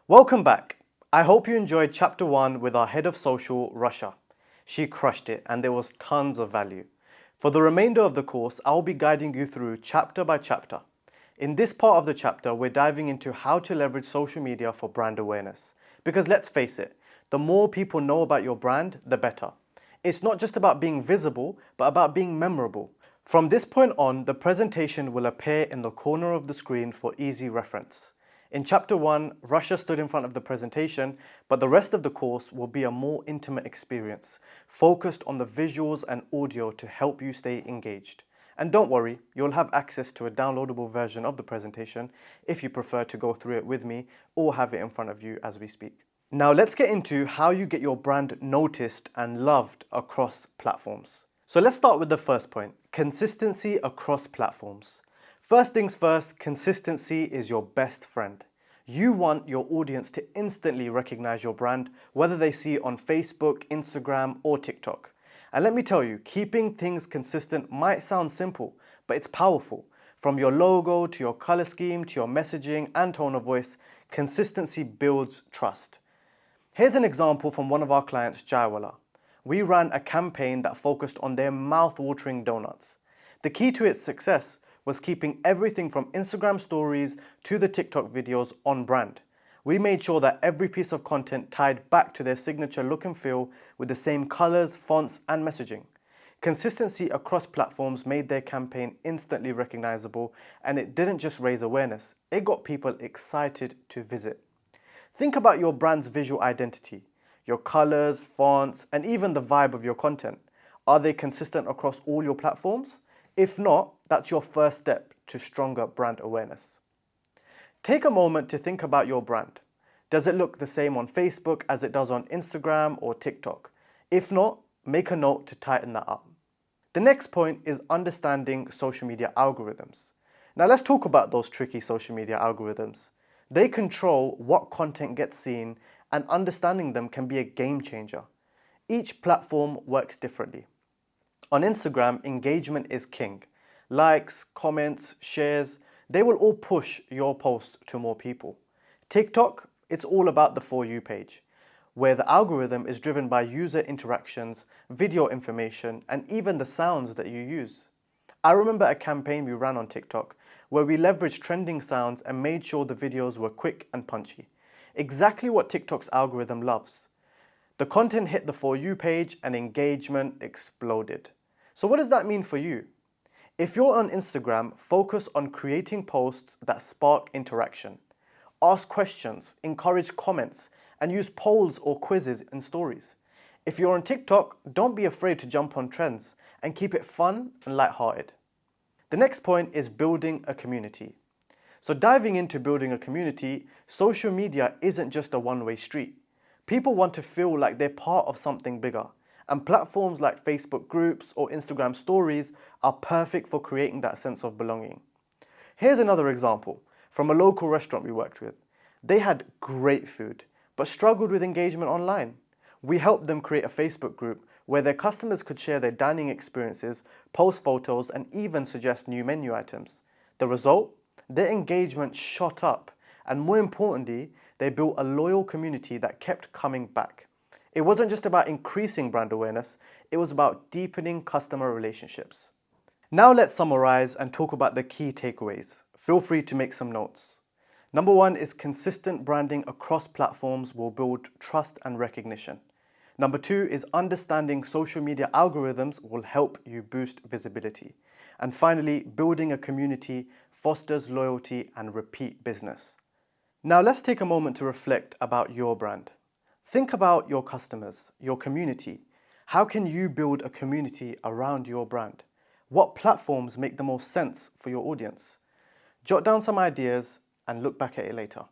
Welcome back. I hope you enjoyed chapter 1 with our head of social, Russia. She crushed it and there was tons of value. For the remainder of the course, I'll be guiding you through chapter by chapter. In this part of the chapter, we're diving into how to leverage social media for brand awareness. Because let's face it, the more people know about your brand, the better. It's not just about being visible, but about being memorable. From this point on, the presentation will appear in the corner of the screen for easy reference. In chapter 1, Russia stood in front of the presentation, but the rest of the course will be a more intimate experience, focused on the visuals and audio to help you stay engaged. And don't worry, you'll have access to a downloadable version of the presentation if you prefer to go through it with me or have it in front of you as we speak. Now let's get into how you get your brand noticed and loved across platforms. So let's start with the first point, consistency across platforms. First things first, consistency is your best friend. You want your audience to instantly recognize your brand, whether they see it on Facebook, Instagram, or TikTok. And let me tell you, keeping things consistent might sound simple, but it's powerful. From your logo, to your color scheme, to your messaging and tone of voice, consistency builds trust. Here's an example from one of our clients, Jaiwala. We ran a campaign that focused on their mouth-watering donuts. The key to its success was keeping everything from Instagram stories to the TikTok videos on brand. We made sure that every piece of content tied back to their signature look and feel with the same colors, fonts, and messaging. Consistency across platforms made their campaign instantly recognizable, and it didn't just raise awareness, it got people excited to visit. Think about your brand's visual identity, your colors, fonts, and even the vibe of your content. Are they consistent across all your platforms? If not, that's your first step to stronger brand awareness. Take a moment to think about your brand. Does it look the same on Facebook as it does on Instagram or TikTok? If not, make a note to tighten that up. The next point is understanding social media algorithms. Now let's talk about those tricky social media algorithms. They control what content gets seen, and understanding them can be a game changer. Each platform works differently. On Instagram, engagement is king. Likes, comments, shares, they will all push your post to more people. TikTok, it's all about the For You page, where the algorithm is driven by user interactions, video information, and even the sounds that you use. I remember a campaign we ran on TikTok where we leveraged trending sounds and made sure the videos were quick and punchy. Exactly what TikTok's algorithm loves. The content hit the For You page and engagement exploded. So what does that mean for you? If you're on Instagram, focus on creating posts that spark interaction. Ask questions, encourage comments, and use polls or quizzes in stories. If you're on TikTok, don't be afraid to jump on trends and keep it fun and lighthearted. The next point is building a community. So diving into building a community, social media isn't just a one-way street. People want to feel like they're part of something bigger. And platforms like Facebook groups or Instagram stories are perfect for creating that sense of belonging. Here's another example from a local restaurant we worked with. They had great food, but struggled with engagement online. We helped them create a Facebook group where their customers could share their dining experiences, post photos, and even suggest new menu items. The result? Their engagement shot up, and more importantly, they built a loyal community that kept coming back. It wasn't just about increasing brand awareness, it was about deepening customer relationships. Now let's summarize and talk about the key takeaways. Feel free to make some notes. Number 1 is consistent branding across platforms will build trust and recognition. Number 2 is understanding social media algorithms will help you boost visibility. And finally, building a community fosters loyalty and repeat business. Now let's take a moment to reflect about your brand. Think about your customers, your community. How can you build a community around your brand? What platforms make the most sense for your audience? Jot down some ideas and look back at it later.